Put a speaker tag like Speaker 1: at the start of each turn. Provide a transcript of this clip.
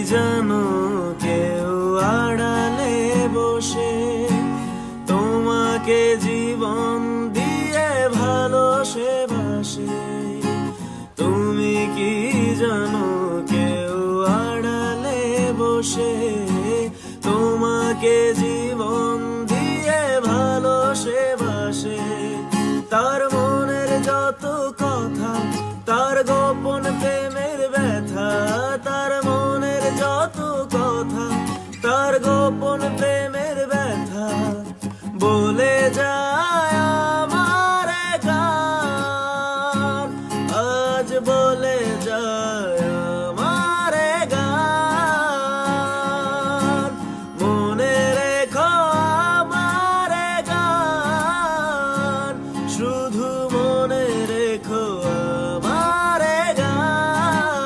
Speaker 1: জানো কেউ আড়ালে বসে তোমাকে জীবন দিয়ে ভালোসে বাসে? তুমি কি জানো কেউ আড়ালে বসে তোমাকে